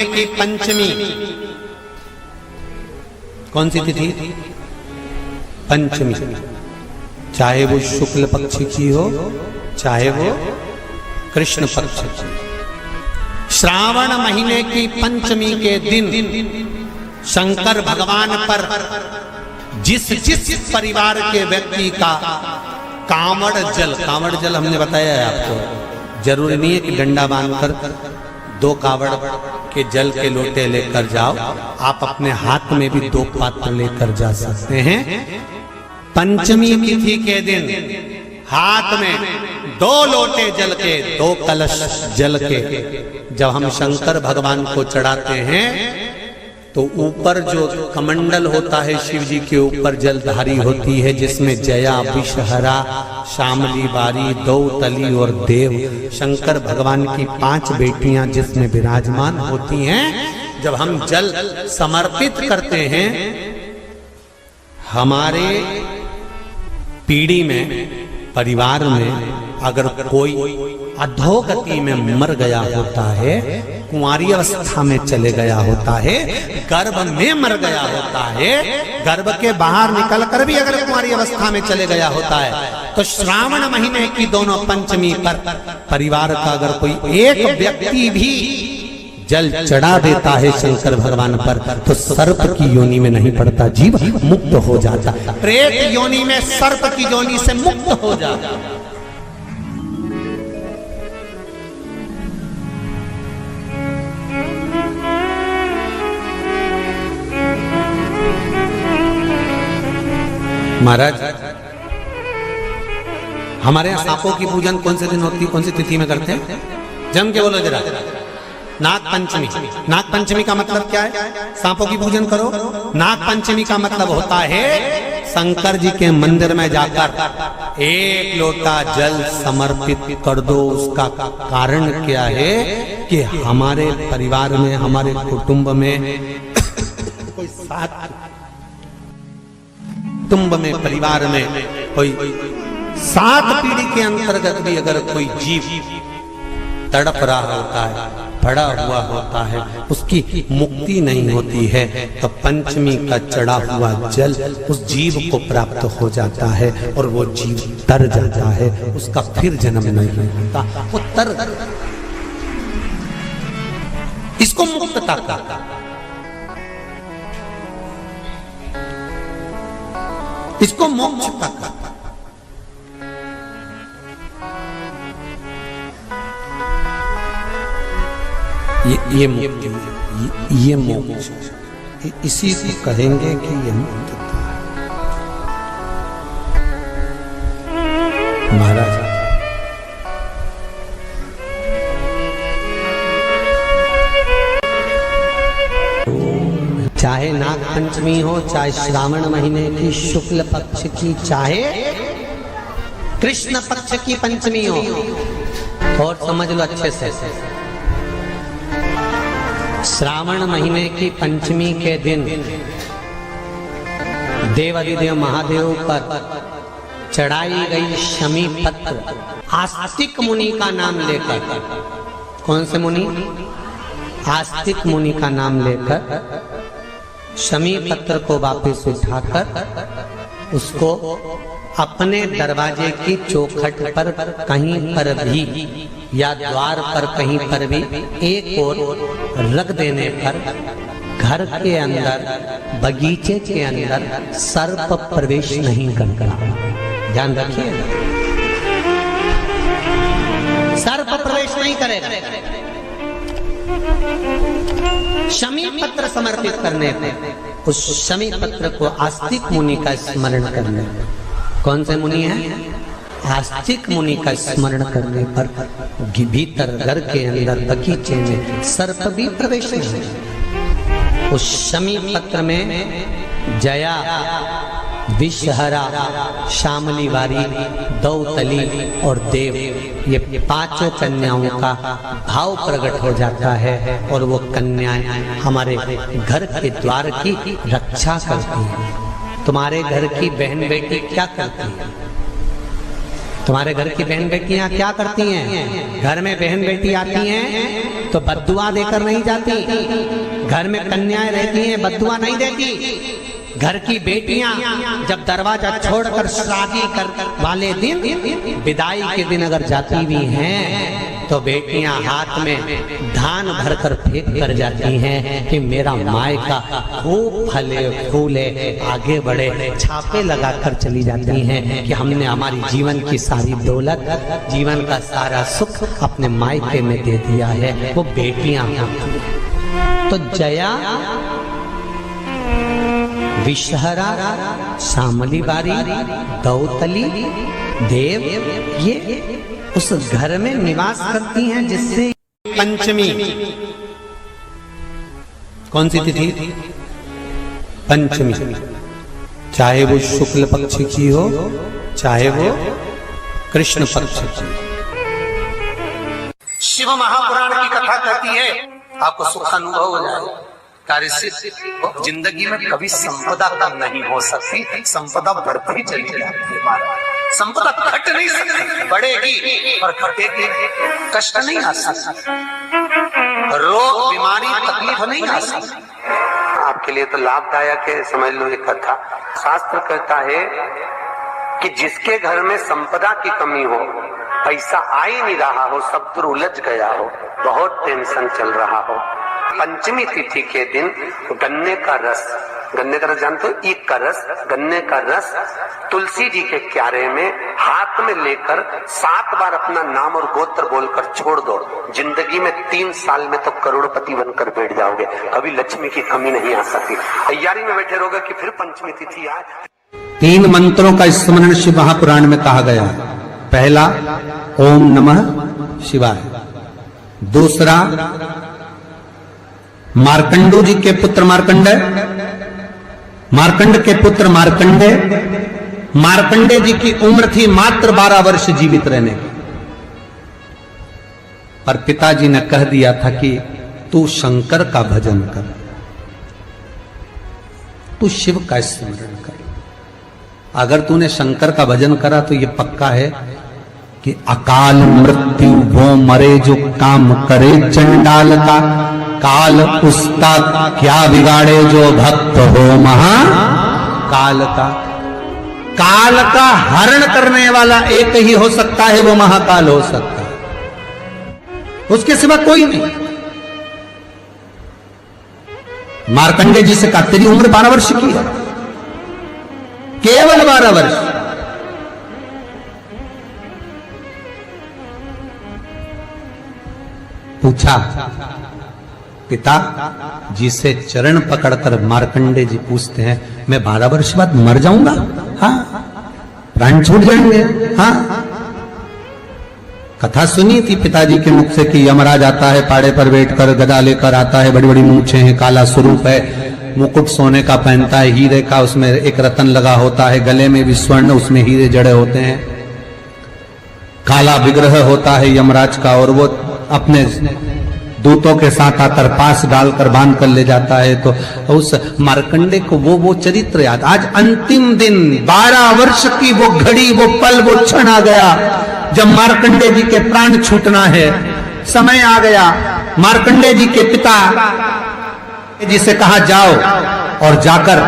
की पंचमी कौन सी तिथि? पंचमी। चाहे वो शुक्ल पक्ष की हो चाहे वो कृष्ण पक्ष की। श्रावण महीने की पंचमी के दिन शंकर भगवान पर जिस जिस परिवार के व्यक्ति का कांवड़ जल हमने बताया है आपको, जरूरी नहीं है कि डंडा बांधकर 2 कावड़ के जल के लोटे लेकर जाओ, आप अपने हाथ में भी 2 पात्र लेकर जा सकते हैं। पंचमी तिथि के दिन हाथ में 2 लोटे जल के, 2 कलश जल के जब हम शंकर भगवान को चढ़ाते हैं तो ऊपर जो कमंडल होता है शिव जी के ऊपर जलधारी होती है, जिसमें जया, विषहरा, शामली बारी, दौतली और देव, शंकर भगवान की 5 बेटियां जिसमें विराजमान होती हैं। जब हम जल समर्पित करते हैं, हमारे पीढ़ी में, परिवार में अगर कोई अधोगति में मर गया होता है, कुंवारी अवस्था में चले गया होता है, गर्भ में मर गया होता है, गर्भ के बाहर निकलकर भी अगर कुंवारी अवस्था में चले गया होता है, तो श्रावण महीने की दोनों पंचमी पर परिवार का अगर कोई एक व्यक्ति भी जल चढ़ा देता है शंकर भगवान पर, तो सर्प की योनि में नहीं पड़ता, जीव मुक्त हो जाता, प्रेत योनि में सर्प की योनि से मुक्त हो जाता। महाराज, हमारे यहाँ सांपों की पूजन कौन से दिन होती है, कौन सी तिथि में करते हैं? जम के बोलो जरा। नाग पंचमी। नाग पंचमी का मतलब क्या है? सांपों की पूजन करो। नाग पंचमी का मतलब होता है शंकर जी के मंदिर में जाकर 1 लोटा जल समर्पित कर दो। उसका कारण क्या है कि हमारे परिवार में, हमारे कुटुंब में कोई 7 कुटुंब में, परिवार में कोई 7 पीढ़ी के अंतर्गत भी अगर कोई जीव तड़प रहा होता है, पड़ा हुआ होता है, उसकी मुक्ति नहीं होती है, तो पंचमी का चढ़ा हुआ जल उस जीव को प्राप्त हो जाता है और वो जीव तर जाता है, उसका फिर जन्म नहीं होता, वो तर। इसको मुक्तता का, इसको मोक्ष का। ये मोक्ष, इसी को कहेंगे कि ये मुक्तता है। महाराज, चाहे नाग पंचमी हो, चाहे श्रावण महीने की शुक्ल पक्ष की, चाहे कृष्ण पक्ष की पंचमी हो, और समझ लो अच्छे से, श्रावण महीने की पंचमी के दिन देवाधिदेव महादेव पर चढ़ाई गई शमी पत्र आस्तिक मुनि का नाम लेकर, कौन से मुनि? आस्तिक मुनि का नाम लेकर शमी पत्र को वापस उठाकर उसको अपने दरवाजे की चौखट पर कहीं पर भी या द्वार पर कहीं पर भी एक ओर रख देने पर घर के अंदर, बगीचे के अंदर सर्प प्रवेश नहीं करता। ध्यान रखिए, सर्प प्रवेश नहीं करेगा। शमी पत्र समर्पित करने पर, उस शमी पत्र को आस्तिक मुनि का स्मरण करने, कौन से मुनि है? आस्तिक मुनि का स्मरण करने पर भीतर घर के अंदर बगीचे में सर्प भी प्रवेश नहीं। उस शमी पत्र में जया, विषहरा, शामली बारी, दौतली और देव, ये 5 कन्याओं का भाव प्रकट हो जाता है और वो कन्याएं हमारे घर के द्वार की रक्षा करती हैं। तुम्हारे घर की बहन बेटी क्या करती है? तुम्हारे घर की बहन बेटियां क्या करती हैं? घर में बहन बेटी आती हैं तो बद्दुआ देकर नहीं जाती। घर में कन्याएं रहती हैं, बद्दुआ नहीं देती। घर की बेटियां जब दरवाजा छोड़कर शादी कर वाले दिन, विदाई के दिन अगर जाती भी हैं तो बेटियां हाथ में धान भरकर फेंक कर जाती हैं कि मेरा मायका खूब फले फूले आगे बढ़े। छापे लगाकर चली जाती हैं कि हमने हमारी जीवन की सारी दौलत, जीवन का सारा सुख अपने मायके में दे दिया है। वो बेटियां तो जया, विषहरा, शामली बारी, दौतली, देव, ये उस घर में निवास करती हैं जिससे पंचमी। कौन सी तिथि? पंचमी। चाहे वो शुक्ल पक्ष की हो, चाहे वो कृष्ण पक्ष की। शिव महापुराण की कथा कहती है, आपको सुख अनुभव हो जाए। कार्य से जिंदगी में कभी संपदा कम नहीं हो सकती, संपदा बढ़ती चली जाती है। संपदा घट नहीं सकती, बढ़ेगी और घटेगी। कष्ट नहीं आ सकता, रोग बीमारी तकलीफ नहीं आ सकती। आपके लिए तो लाभदायक है, समझ लो। एक कथा शास्त्र कहता है कि जिसके घर में संपदा की कमी हो, पैसा आ ही नहीं रहा हो, सब दूर उलझ गया हो, बहुत टेंशन चल रहा हो, पंचमी तिथि के दिन गन्ने का रस, गन्ने का रस जानते हो? ईख का रस, गन्ने का रस तुलसी जी के क्यारे में हाथ में लेकर 7 बार अपना नाम और गोत्र बोलकर छोड़ दो। जिंदगी में 3 साल में तो करोड़पति बनकर बैठ जाओगे, कभी लक्ष्मी की कमी नहीं आ सकती। तैयारी में बैठे रहोगे कि फिर पंचमी तिथि आए। 3 मंत्रों का स्मरण शिव महापुराण में कहा गया है। पहला ओम नमः शिवाय, दूसरा मार्कंडू जी के पुत्र मार्कंडे, मार्कंड के पुत्र मार्कंडे, मार्कंडे जी की उम्र थी मात्र 12 वर्ष जीवित रहने की, पर पिताजी ने कह दिया था कि तू शंकर का भजन कर, तू शिव का स्मरण कर। अगर तूने शंकर का भजन करा तो यह पक्का है कि अकाल मृत्यु वो मरे जो काम करे चंडाल का, काल उसका क्या बिगाड़े जो भक्त हो महा काल का। काल का हरण करने वाला एक ही हो सकता है, वो महाकाल हो सकता है, उसके सिवा कोई नहीं। मार्कंडे जी से कहा तेरी उम्र 12 वर्ष की है, केवल 12 वर्ष। पूछा पिता जी से चरण पकड़कर मार्कंडे जी पूछते हैं, मैं 12 वर्ष बाद मर जाऊंगा? हाँ, प्राण छूट जाएंगे। हाँ, कथा सुनी थी पिताजी के मुख से कि यमराज आता है, पाड़े पर बैठकर गदा लेकर आता है, बड़ी बड़ी मूंछें हैं, काला स्वरूप है, मुकुट सोने का पहनता है, हीरे का, उसमें एक रतन लगा होता है, गले में भी स्वर्ण, उसमें हीरे जड़े होते हैं, काला विग्रह होता है यमराज का, और वो अपने दूतों के साथ आकर पास डालकर बांध कर ले जाता है। तो उस मार्कंडे को वो चरित्र याद। आज अंतिम दिन, 12 वर्ष की वो घड़ी, वो पल, वो क्षण आ गया जब मार्कंडे जी के प्राण छूटना है। समय आ गया। मार्कंडे जी के पिता जी से कहा जाओ और जाकर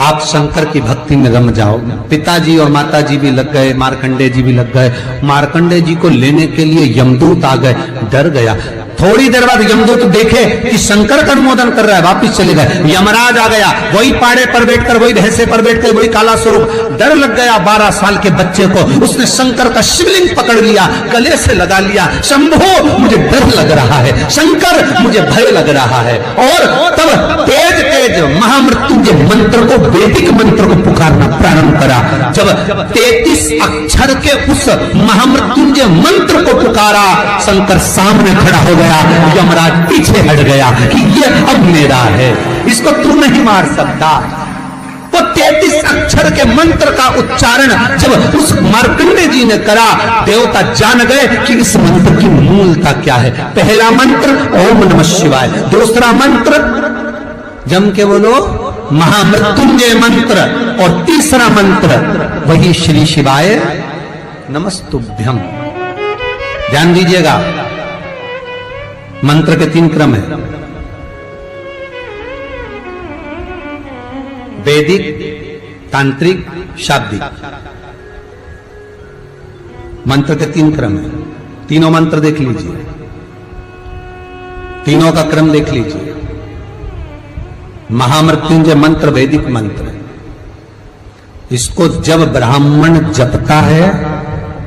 आप शंकर की भक्ति में रम जाओ। पिताजी और माताजी भी लग गए, मार्कंडे जी भी लग गए। मार्कंडे जी को लेने के लिए यमदूत आ गए, डर गया। थोड़ी देर बाद यमदूत देखे कि शंकर का अनुमोदन कर रहा है, वापिस चले गए। यमराज आ गया, वही पाड़े पर बैठकर, वही भैंसे पर बैठकर, वही काला स्वरूप। डर लग गया 12 साल के बच्चे को। उसने शंकर का शिवलिंग पकड़ लिया, गले से लगा लिया, शंभो मुझे डर लग रहा है, शंकर मुझे भय लग रहा है। और तब तेज तेज महामृत्युंजय मंत्र को, वैदिक मंत्र को पुकारना प्रारंभ करा। जब 33 अक्षर के उस महामृत्युंजय मंत्र को पुकारा, शंकर सामने खड़ा हो गया। यमराज पीछे हट गया कि ये अब मेरा है, इसको तू नहीं मार सकता। वो 33 अक्षर के मंत्र का उच्चारण जब उस मार्कंडे जी ने करा, देवता जान गए कि इस मंत्र की मूलता क्या है। पहला मंत्र ओम नमः शिवाय, दूसरा मंत्र जम के बोलो महामृत्युंजय मंत्र और तीसरा मंत्र वही श्री शिवाय नमस्तुभ्यम। ध्यान दीजिएगा, मंत्र के 3 क्रम है, वैदिक, तांत्रिक, शाब्दिक। मंत्र के 3 क्रम है, तीनों मंत्र देख लीजिए, तीनों का क्रम देख लीजिए। महामृत्युंजय मंत्र वैदिक मंत्र है, इसको जब ब्राह्मण जपता है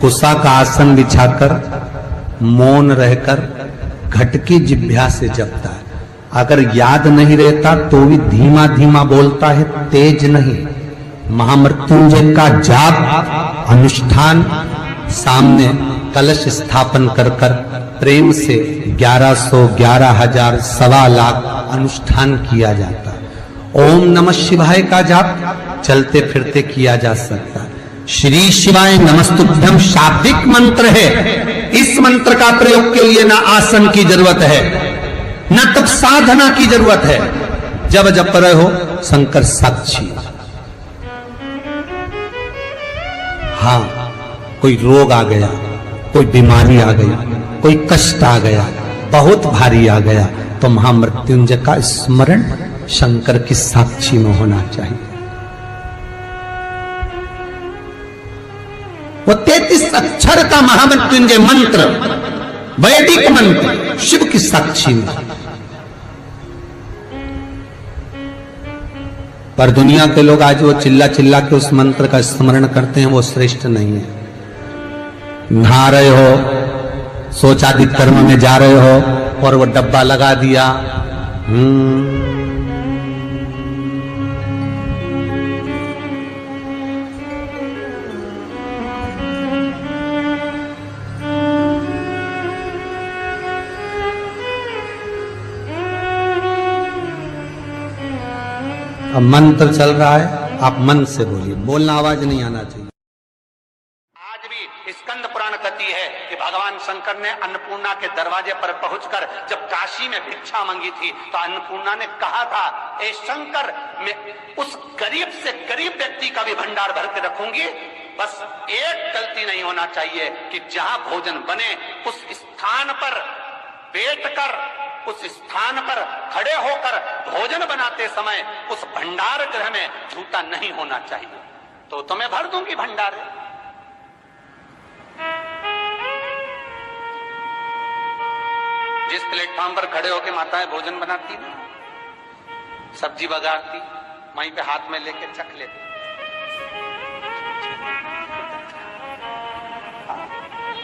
कुशा का आसन बिछाकर मौन रहकर घट की जिह्वा से जपता है। अगर याद नहीं रहता तो भी धीमा धीमा बोलता है, तेज नहीं। महामृत्युंजय का जाप अनुष्ठान सामने कलश स्थापन कर कर प्रेम से 1100, 11,000, 1.25 लाख अनुष्ठान किया जाता है। ओम नमः शिवाय का जाप चलते फिरते किया जा सकता है। श्री शिवाय नमस्तुभ्यम शाब्दिक मंत्र है। इस मंत्र का प्रयोग के लिए ना आसन की जरूरत है, न तब साधना की जरूरत है। जब जप रहे हो शंकर साक्षी। हाँ, कोई रोग आ गया, कोई बीमारी आ गई, कोई कष्ट आ गया, बहुत भारी आ गया, तो महामृत्युंजय का स्मरण शंकर की साक्षी में होना चाहिए। वो 33 अक्षर का महामृत्युंजय मंत्र, वैदिक मंत्र, शिव की साक्षी में। पर दुनिया के लोग आज वो चिल्ला चिल्ला के उस मंत्र का स्मरण करते हैं, वो श्रेष्ठ नहीं है। नहा रहे हो, सोचादि कर्म में जा रहे हो और वो डब्बा लगा दिया, अब मंत्र चल रहा है, आप मन से बोलिए, बोलना आवाज नहीं आना चाहिए। आज भी स्कंद पुराण कहती है कि भगवान शंकर ने अन्नपूर्णा के दरवाजे पर पहुंचकर जब काशी में भिक्षा मांगी थी तो अन्नपूर्णा ने कहा था, ए शंकर, मैं उस गरीब से गरीब व्यक्ति का भी भंडार भर के रखूंगी, बस एक गलती नहीं होना चाहिए कि जहां भोजन बने उस स्थान पर बैठकर, उस स्थान पर खड़े होकर भोजन बनाते समय उस भंडार गृह में जूता नहीं होना चाहिए। तो तुम्हें भर दूंगी भंडार। जिस प्लेटफॉर्म पर खड़े होकर माताएं भोजन बनाती, सब्जी बघारती, वहीं पे हाथ में लेके चख लेती।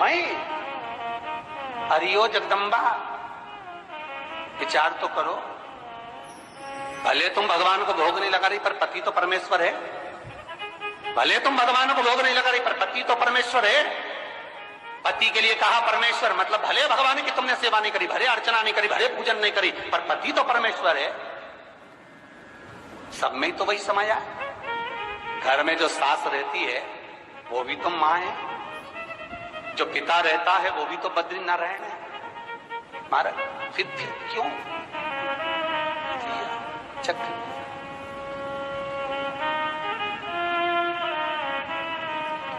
मई हरियो जगदम्बा, विचार तो करो। भले तुम भगवान को भोग नहीं लगा रही पर पति तो परमेश्वर है। भले तुम भगवान को भोग नहीं लगा रही पर पति तो परमेश्वर है। पति के लिए कहा परमेश्वर, मतलब भले भगवान की तुमने सेवा नहीं करी, भले अर्चना नहीं करी, भले पूजन नहीं करी, पर पति तो परमेश्वर है। सब में तो वही समाया। घर में जो सास रहती है वो भी तो मां है, जो पिता रहता है वो भी तो बद्रीनारायण है। महाराज फिर क्यों चक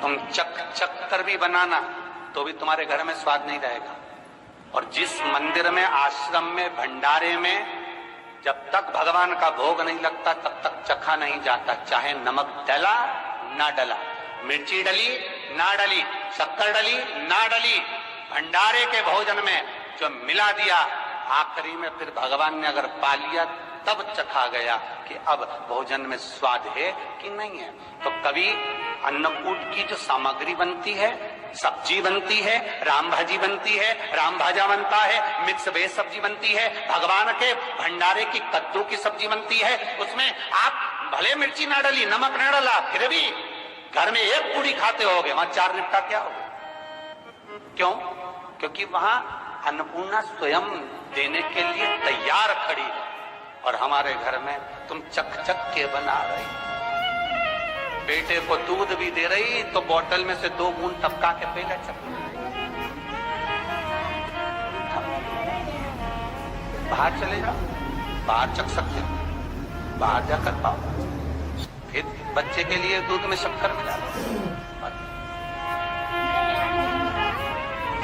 तुम चक कर भी बनाना तो भी तुम्हारे घर में स्वाद नहीं रहेगा। और जिस मंदिर में, आश्रम में, भंडारे में जब तक भगवान का भोग नहीं लगता तब तक चखा नहीं जाता, चाहे नमक डला ना डला, मिर्ची डली ना डली, शक्कर डली ना डली, भंडारे के भोजन में जो मिला दिया, आखिरी में फिर भगवान ने अगर पा लिया तब चखा गया कि अब भोजन में स्वाद है कि नहीं है। तो कभी अन्नकूट की जो सामग्री बनती है, सब्जी बनती है, राम भाजी बनती है, राम भाजा बनता है, मिक्स वेज सब्जी बनती है, भगवान के भंडारे की कद्दू की सब्जी बनती है, उसमें आप भले मिर्ची ना डली, नमक ना डाला, फिर भी घर में एक पूरी खाते होगे, वहां 4 निपटा क्या होगा? क्यों? क्योंकि वहां अन्नपूर्णा स्वयं देने के लिए तैयार खड़ी है। और हमारे घर में तुम चक के बना रही, बेटे को दूध भी दे रही तो बोतल में से 2 बूंद टपका के पहले चक। बाहर चले जाओ, बाहर चख सकते हो, बाहर जाकर पाओ। फिर बच्चे के लिए दूध में शक्कर मिला लो।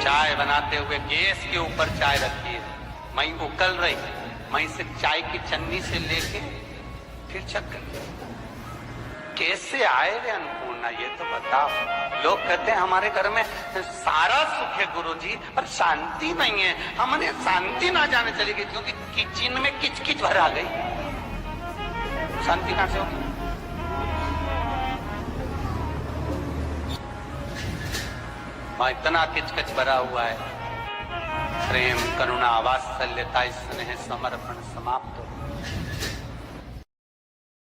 चाय बनाते हुए गैस के ऊपर चाय रखी है, मई उकल रही, मई से चाय की चन्नी से लेके फिर शक्कर। कैसे आए रे अन्नपूर्णा, ये तो बताओ। लोग कहते हैं हमारे घर में सारा सुख है गुरुजी, पर शांति नहीं है। हमने शांति ना जाने चली गई, क्योंकि किचन में किच किच भर आ गई। शांति कहां से होगी? वहां इतना किचकिच भरा हुआ है। प्रेम, करुणा, वात्सल्यता, स्नेह, समर्पण समाप्त हो।